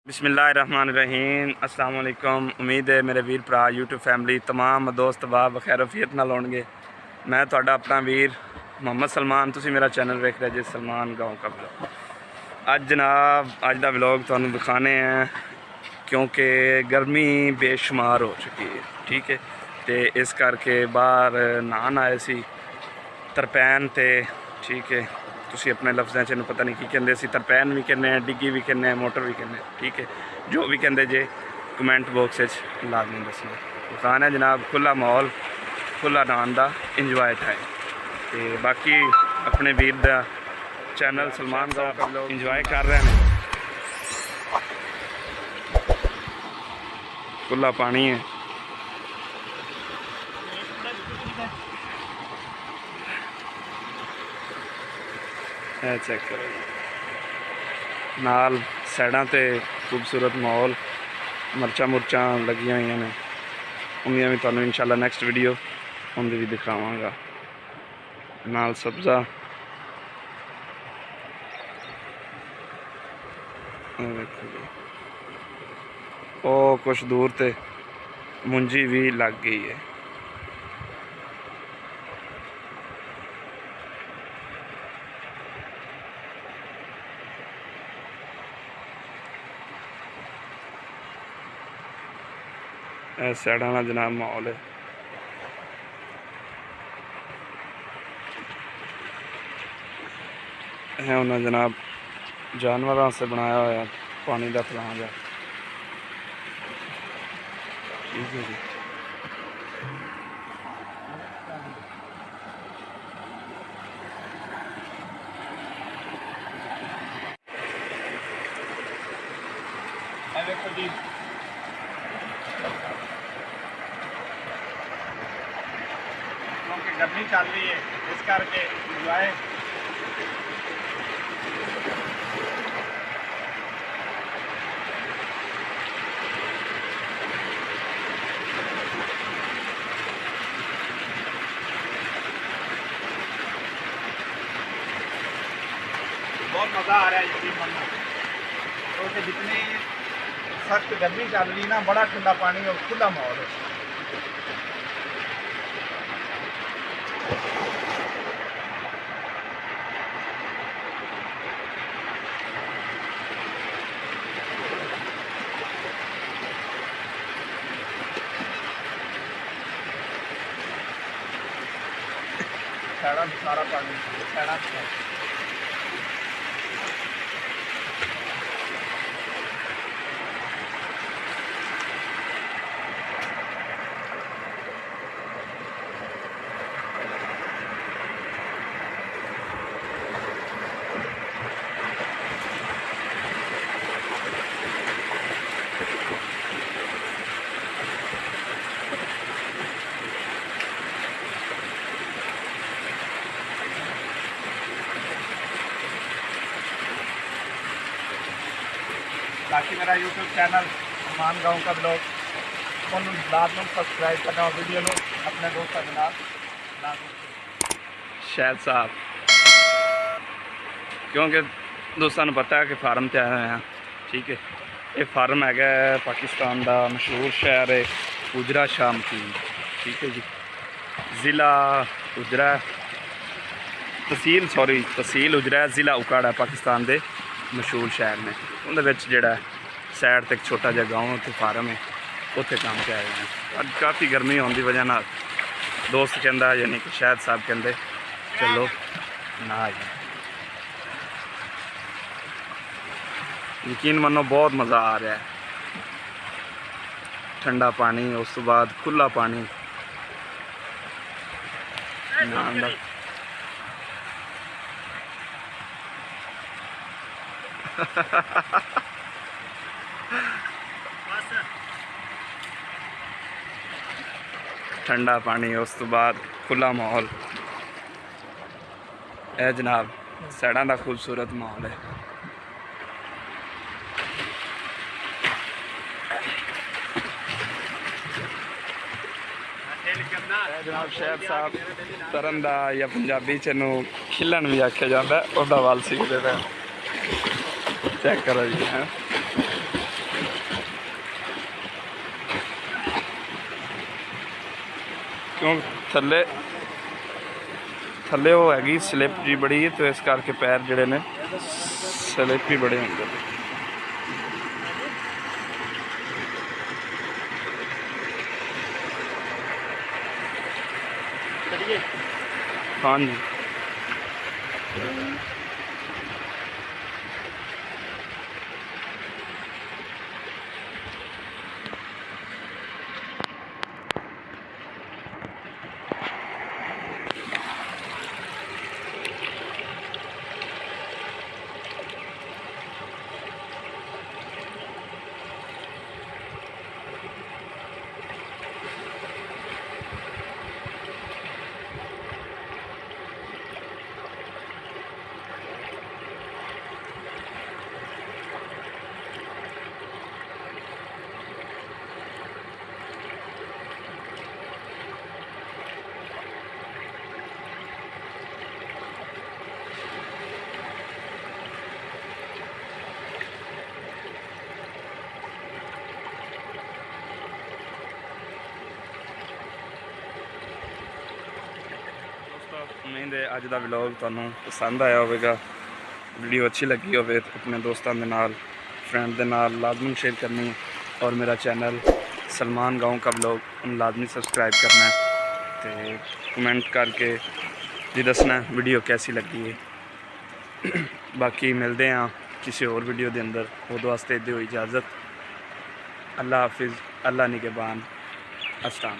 बिस्मिल्लाहिर्रहमानिर्रहीम। अस्सलाम वालेकुम। उम्मीद है मेरे वीर भरा यूट्यूब फैमिली तमाम दोस्त बाब खैरोफियत नाल होणगे। मैं तुहाडा अपना वीर मोहम्मद सलमान, तुसी मेरा चैनल वेख रहे जे सलमान गाँव का ब्लॉग। अज जनाब अज दा ब्लॉग तुहानू दिखाने हैं क्योंकि गर्मी बेशुमार हो चुकी है, ठीक है। तो इस करके बाहर नहान आए सी तरपैन ते, ठीक है। तुसी अपने लफ्ज़ों च पता नहीं की कहते सी, तरपैन भी कहने, डिग्गी भी कहने, मोटर भी कहने, ठीक है। जो भी कहते जे कमेंट बॉक्स लाजमी दसना। दुकान है जनाब, खुला माहौल, खुला नहान का इंजॉय टाइम। तो बाकी अपने वीर का चैनल सलमान गाँव का लोग इंजॉय कर रहे हैं। खुला पानी है, चेक करो नाल साइडा ते खूबसूरत माहौल, मरचा मुरचा लगिया हुई ने। उन्हें भी तुहानू इंशाल्लाह नैक्सट वीडियो उनकी भी दिखावांगा। नाल सब्ज़ा ओ कुछ दूर ते मुंजी भी लग गई है। साइडा का जनाब माहौल है उन्हें जनाब जानवरों से बनाया हुआ पानी का फलां जा, ठीक है जी। देखो जी क्योंकि गर्मी चल रही है इस करके इंजॉय बहुत मज़ा आ रहा है यकीन मानना। क्योंकि जितनी सख्त गर्मी चल रही ना, बड़ा ठंडा पानी और खुला माहौल है। सारा सारा पानी सारा बाकी मेरा यूट्यूब चैनल सलमान गाँव का ब्लॉग लाजम सब्सक्राइब करना और वीडियो में अपने दोस्तों के नाम शायद साहब, क्योंकि दोस्तों को पता है कि फार्म ते आए हुए हैं, ठीक है। ये फार्म है पाकिस्तान का मशहूर शहर है उजरा शाम की, ठीक है जी। ज़िला उजरा, तहसील उजरा, ज़िला उकाड़ा पाकिस्तान के मशहूर शहर ने। उन्हें जोड़ा सैड तक छोटा जहा गाँव उत्थे फार्म है, उत्थे काम से आए हैं। अब काफ़ी गर्मी होने की वजह नाल दोस्त कहता, यानी कि शायद साहब कहते चलो ना आई। यकीन मनो बहुत मज़ा आ रहा है। ठंडा पानी, उस तो बाद खुला पानी नहान दा। ठंडा पानी, उस तो बाद खुला माहौल है जनाब। साइडा का खूबसूरत माहौल है। जनाब शहर साहब तरन का या पंजाबी चनू खिलन भी आख्या जाता है, उसका वल सीखते पे चेक करो जी। है ਕਿਉਂ ਥੱਲੇ ਥੱਲੇ ਉਹ ਹੈਗੀ ਸਲਿੱਪ ਜੀ ਬੜੀ ਤੇ ਇਸ ਕਰਕੇ ਪੈਰ ਜਿਹੜੇ ਨੇ ਸਲਿੱਪ ਹੀ ਬੜੇ ਹੁੰਦੇ ਨੇ। हाँ जी उम्मीद है अज का व्लॉग तुहानू पसंद आया होगा। वीडियो अच्छी लगी हो अपने दोस्तों के नाल फ्रेंड के नाल लाजमी शेयर करनी है और मेरा चैनल सलमान गाँव का व्लॉग लाजमी सब्सक्राइब करना है तो कमेंट करके जी दसना वीडियो कैसी लगी है। बाकी मिलते हैं किसी और वीडियो के अंदर, उस वास्ते दो इजाज़त। अल्लाह हाफिज़, अल्लाह निगहबान, अस्सलाम।